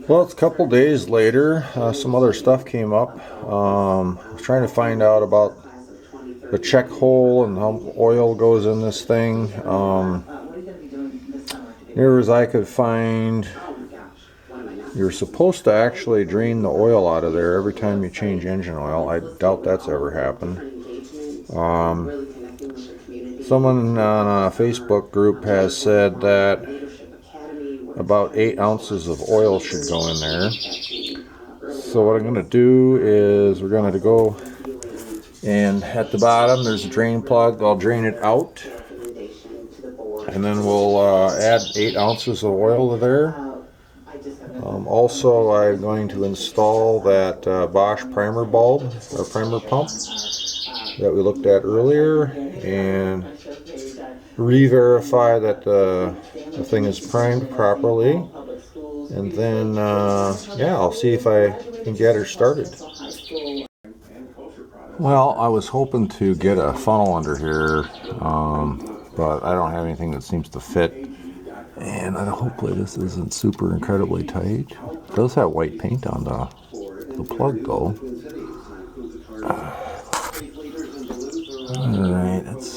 Well, it's a couple days later. Some other stuff came up. I was trying to find out about the check hole and how oil goes in this thing. Near as I could find, you're supposed to actually drain the oil out of there every time you change engine oil. I doubt that's ever happened. Someone on a Facebook group has said that about 8 ounces of oil should go in there. So what I'm going to do is we're going to go, and at the bottom there's a drain plug. I'll drain it out, and then we'll add 8 ounces of oil to there. Also, I'm going to install that Bosch primer bulb, or primer pump, that we looked at earlier, and re-verify that the thing is primed properly. And then, yeah, I'll see if I can get her started. Well, I was hoping to get a funnel under here, but I don't have anything that seems to fit. And hopefully this isn't super incredibly tight. It does have white paint on the plug though. Alright, let's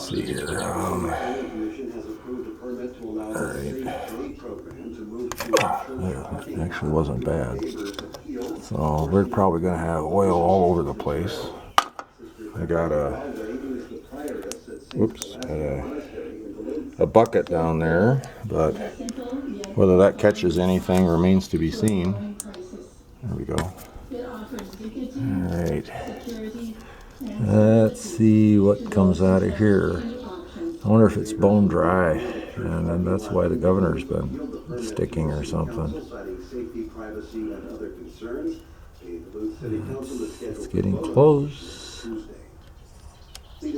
see here. Alright. That actually wasn't bad. So we're probably going to have oil all over the place. I got a bucket down there, but whether that catches anything remains to be seen. There we go. Alright. Let's see what comes out of here. I wonder if it's bone dry, and then that's why the governor's been sticking or something. It's getting close. Got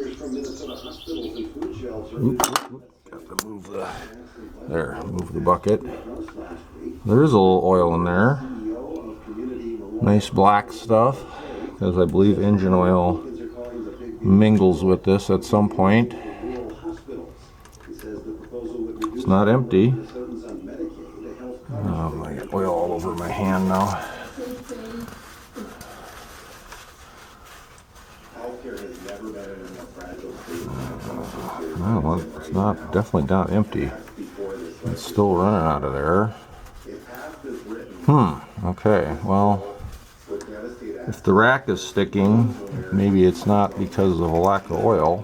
to move move the bucket. There's a little oil in there. Nice black stuff, because I believe engine oil mingles with this at some point. It's not empty. I got oil all over my hand now. Well, it's not, definitely not empty. It's still running out of there. Okay, well, if the rack is sticking, maybe it's not because of a lack of oil.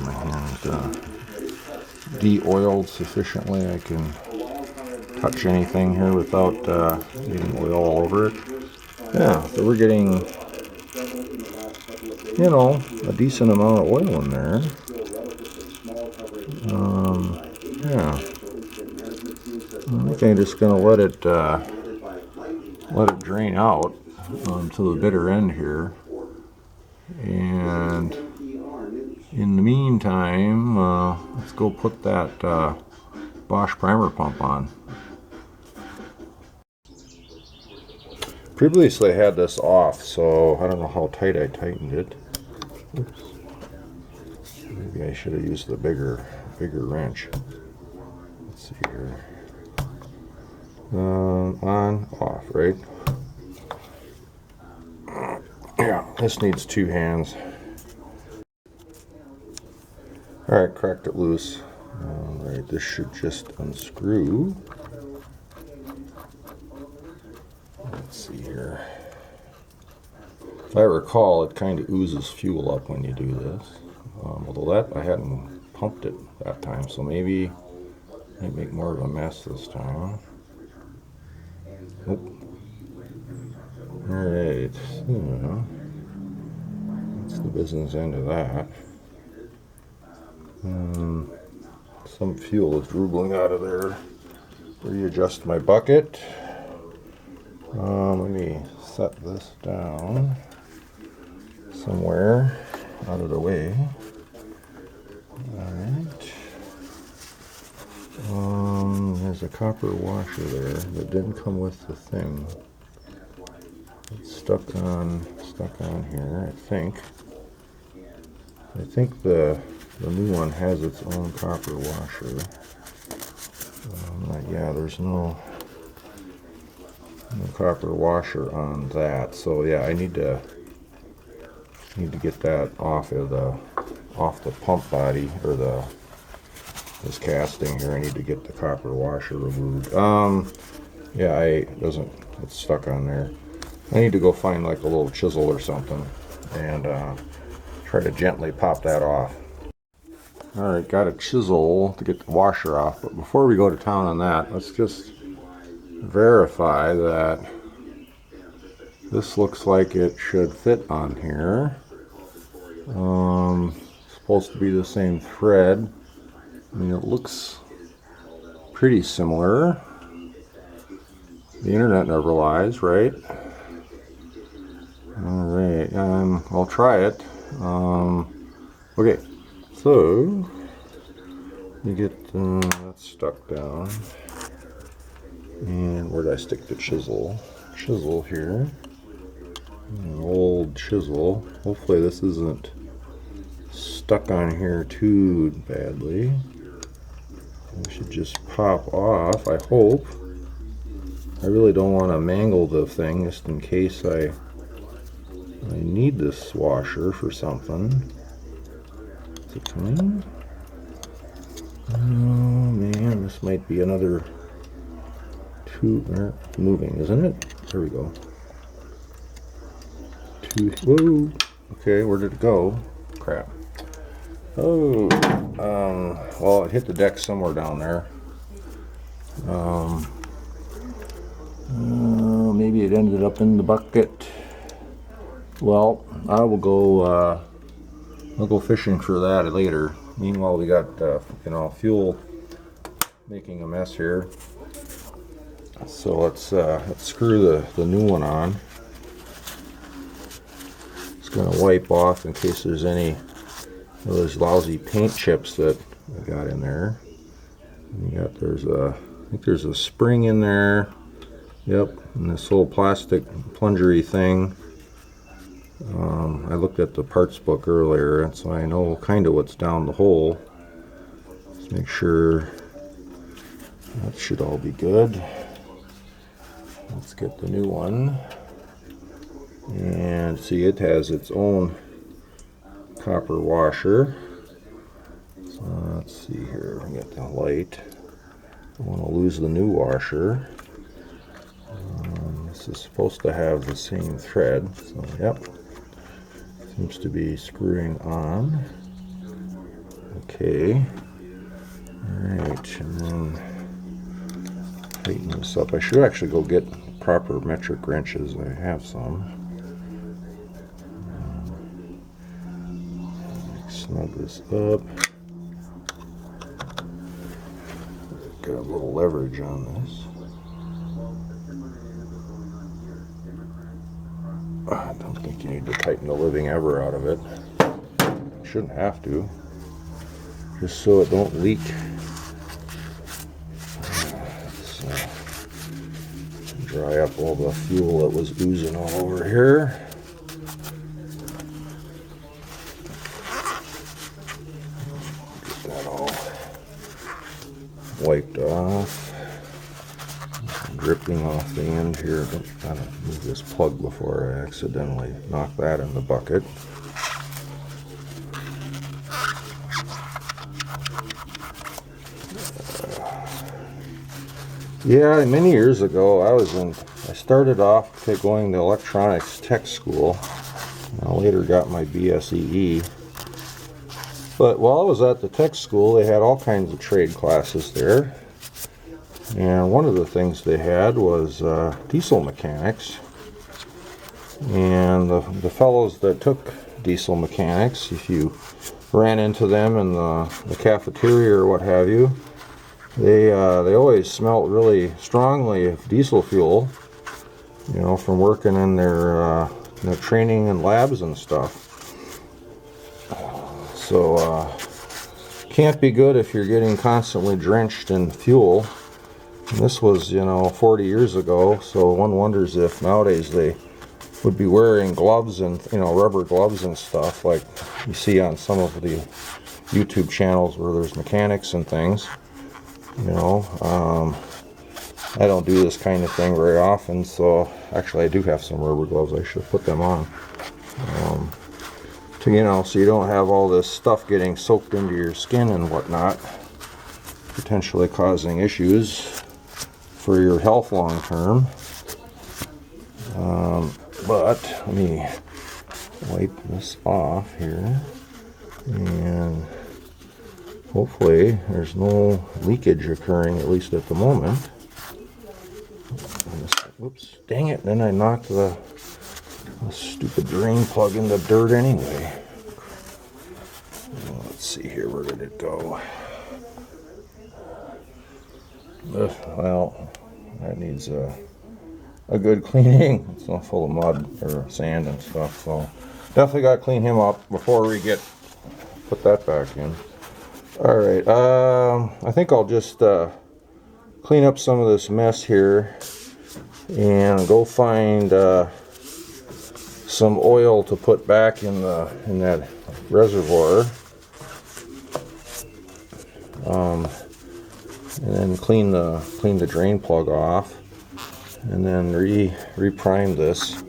My hand's de-oiled sufficiently. I can touch anything here without getting oil all over it. Yeah, so we're getting, you know, a decent amount of oil in there. Yeah, I think I'm just gonna let it drain out to the bitter end here, and in the meantime, let's go put that Bosch primer pump on. Previously I had this off, so I don't know how tight I tightened it. Oops. Maybe I should have used the bigger wrench. Let's see here. On, off, right? Yeah, this needs 2 hands. Alright, cracked it loose. Alright, this should just unscrew. Let's see here. If I recall, it kind of oozes fuel up when you do this. Although that, I hadn't pumped it that time, so maybe I make more of a mess this time. Nope. Alright, so that's the business end of that. Some fuel is droobling out of there. Readjust my bucket. Let me set this down somewhere out of the way. Alright. There's a copper washer there that didn't come with the thing. It's stuck on here, I think. I think the the new one has its own copper washer. Yeah, there's no copper washer on that. So yeah, I need to get that off the pump body, or this casting here. I need to get the copper washer removed. Yeah, it's stuck on there. I need to go find like a little chisel or something and try to gently pop that off. Alright, got a chisel to get the washer off, but before we go to town on that, let's just verify that this looks like it should fit on here. Supposed to be the same thread. I mean, it looks pretty similar. The internet never lies, right? Alright, I'll try it. Okay, so you get that stuck down. And where did I stick the chisel? Chisel here. An old chisel. Hopefully this isn't stuck on here too badly. It should just pop off, I hope. I really don't want to mangle the thing, just in case I need this washer for something. Is it coming? Oh man, this might be another moving, isn't it? There we go. Whoa. Okay, where did it go? Crap. Oh, well, it hit the deck somewhere down there. Maybe it ended up in the bucket. Well, I'll go fishing for that later. Meanwhile, we got fuel making a mess here. So let's screw the new one on. It's gonna wipe off in case there's any of those lousy paint chips that I got in there. And I think there's a spring in there. Yep, and this little plastic plungery thing. I looked at the parts book earlier, and so I know kind of what's down the hole. Let's make sure that should all be good. Let's get the new one. And see, it has its own copper washer. So let's see here, we got the light. I want to lose the new washer. This is supposed to have the same thread, so yep, seems to be screwing on. Okay, alright, and then tighten this up. I should actually go get proper metric wrenches. I have some. Snug this up. Got a little leverage on this. I don't think you need to tighten the living ever out of it. You shouldn't have to. Just so it don't leak. Let's dry up all the fuel that was oozing all over here. Get that all wiped off. Dripping off the end here. Gotta move this plug before I accidentally knock that in the bucket. Yeah, many years ago I started off going to electronics tech school. I later got my BSEE. But while I was at the tech school, they had all kinds of trade classes there. And one of the things they had was diesel mechanics. And the fellows that took diesel mechanics, if you ran into them in the cafeteria or what have you, they always smelled really strongly of diesel fuel, from working in their training and labs and stuff. So can't be good if you're getting constantly drenched in fuel. And this was, 40 years ago, so one wonders if nowadays they would be wearing gloves and, rubber gloves and stuff like you see on some of the YouTube channels where there's mechanics and things. You know, I don't do this kind of thing very often, so actually I do have some rubber gloves. I should put them on. To, you know, so you don't have all this stuff getting soaked into your skin and whatnot, potentially causing issues for your health long term. But let me wipe this off here, and hopefully there's no leakage occurring, at least at the moment. Whoops, dang it, then I knocked the stupid drain plug in the dirt anyway. Let's see here, where did it go? Well, that needs a good cleaning. It's all full of mud or sand and stuff, so definitely got to clean him up before we put that back in. All right, I think I'll just clean up some of this mess here and go find some oil to put back in that reservoir, and then clean the drain plug off, and then reprime this.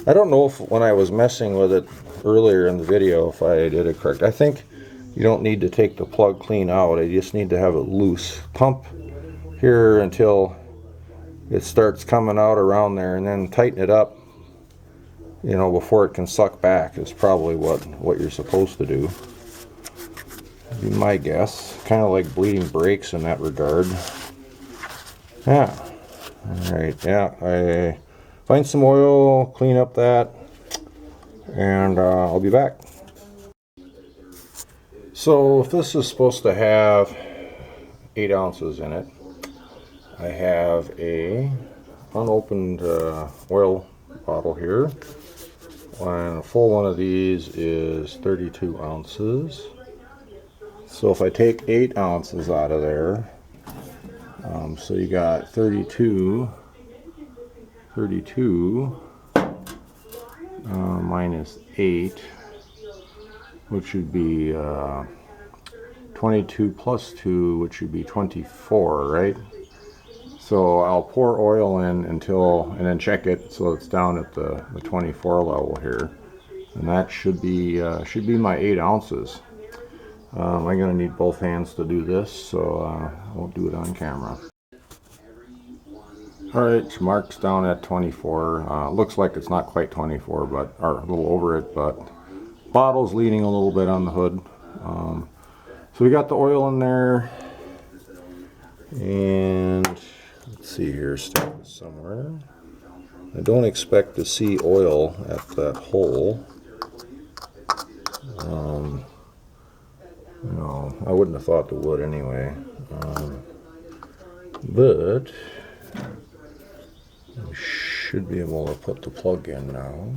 I don't know if when I was messing with it earlier in the video if I did it correct. I think you don't need to take the plug clean out. I just need to have it loose. Pump here until it starts coming out around there, and then tighten it up, you know, before it can suck back is probably what you're supposed to do. Be my guess. Kind of like bleeding brakes in that regard. Yeah. Alright, yeah. I find some oil, clean up that, and I'll be back. So if this is supposed to have 8 ounces in it, I have a unopened oil bottle here, and a full one of these is 32 ounces. So if I take 8 ounces out of there, so you got 32 minus 8, which would be 22 plus 2, which would be 24, right? So I'll pour oil in and then check it so it's down at the 24 level here, and that should be my 8 ounces. I'm going to need both hands to do this, so I won't do it on camera. Alright, marks down at 24. Looks like it's not quite 24, but or a little over it, but bottle's leaning a little bit on the hood. So we got the oil in there, and let's see here, stick this somewhere. I don't expect to see oil at that hole. No, I wouldn't have thought there would anyway. But we should be able to put the plug in now.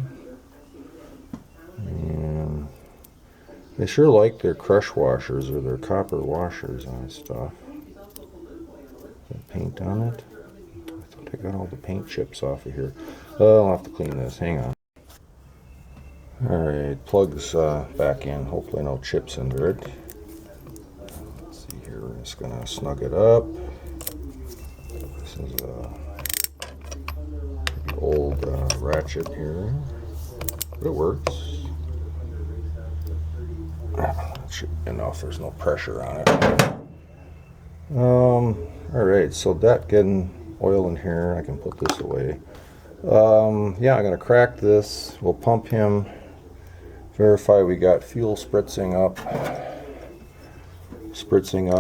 And they sure like their crush washers or their copper washers on stuff. Paint on it. I thought I got all the paint chips off of here. I'll have to clean this. Hang on. Alright, plug's back in. Hopefully no chips under it. Let's see here. We're just going to snug it up. This is a old ratchet here, but it works. That should be enough. There's no pressure on it. Alright, so that getting oil in here, I can put this away. Yeah, I'm going to crack this. We'll pump him, verify we got fuel spritzing out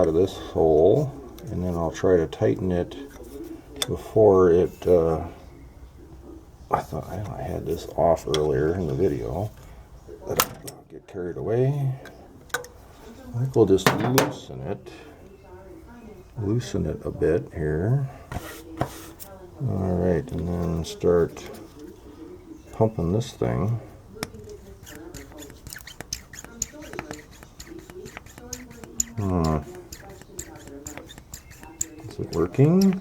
of this hole, and then I'll try to tighten it before it I thought I had this off earlier in the video, but I'll get carried away. I think we'll just loosen it a bit here. Alright, and then start pumping this thing. Is it working?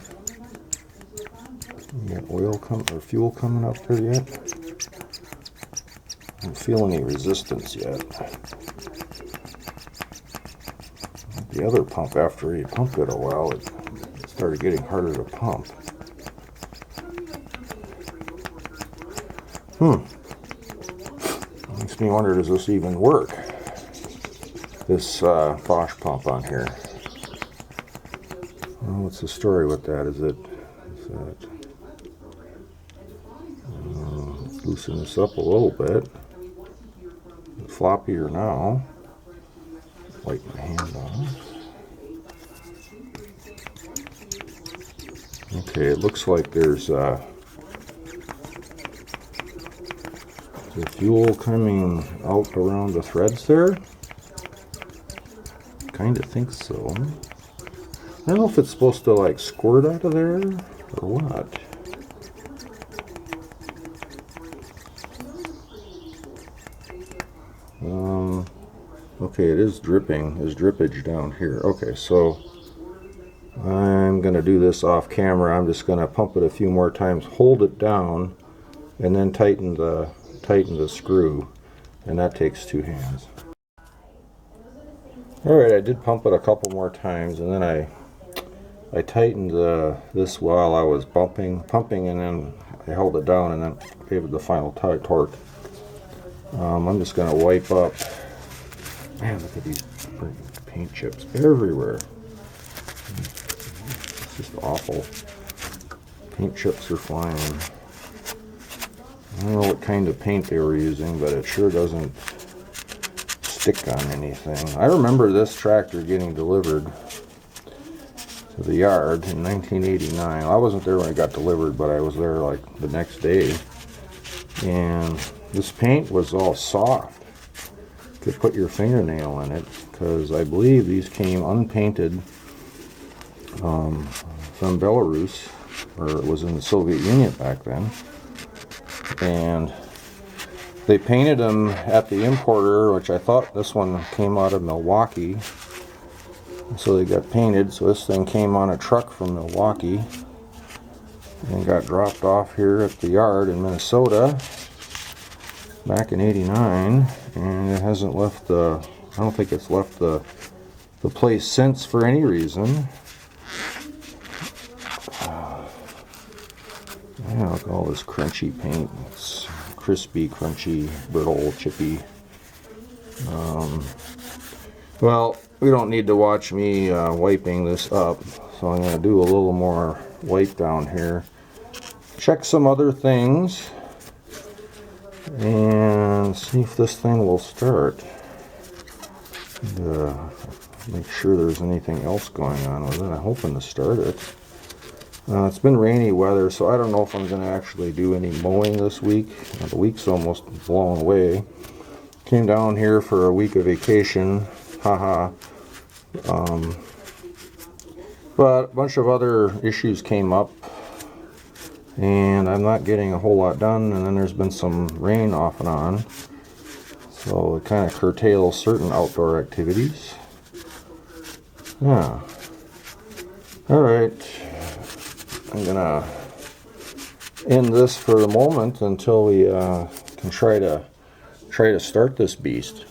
You got oil or fuel coming up there yet? I don't feel any resistance yet. the other pump, after you pumped it a while, it started getting harder to pump. Makes me wonder, does this even work? This Bosch pump on here. Well, what's the story with that? Let's loosen this up a little bit. It's floppier now. Wipe my hand off. Okay, it looks like there's the fuel coming out around the threads there. Kind of think so. I don't know if it's supposed to like squirt out of there or what. Okay, it is dripping. There's drippage down here. Okay, so I'm going to do this off camera. I'm just going to pump it a few more times, hold it down, and then tighten the screw. And that takes 2 hands. Alright, I did pump it a couple more times, and then I tightened this while I was pumping, and then I held it down and then gave it the final torque. I'm just going to wipe up. Man, look at these paint chips everywhere. It's just awful. Paint chips are flying. I don't know what kind of paint they were using, but it sure doesn't stick on anything. I remember this tractor getting delivered to the yard in 1989. I wasn't there when it got delivered, but I was there like the next day. And this paint was all soft. You could put your fingernail in it, because I believe these came unpainted from Belarus, or it was in the Soviet Union back then. And they painted them at the importer, which I thought this one came out of Milwaukee. So they got painted. So this thing came on a truck from Milwaukee and got dropped off here at the yard in Minnesota back in '89, and it hasn't left the, I don't think it's left the place since for any reason. Yeah, look at all this crunchy paint. It's crispy, crunchy, brittle, chippy. Well, we don't need to watch me wiping this up, so I'm going to do a little more wipe down here. Check some other things and see if this thing will start. Make sure there's anything else going on with it. I'm hoping to start it. It's been rainy weather, so I don't know if I'm going to actually do any mowing this week. The week's almost blown away. Came down here for a week of vacation. Haha. But a bunch of other issues came up, and I'm not getting a whole lot done, and then there's been some rain off and on, so it kind of curtails certain outdoor activities. Yeah. Alright, I'm gonna end this for the moment until we can try to start this beast.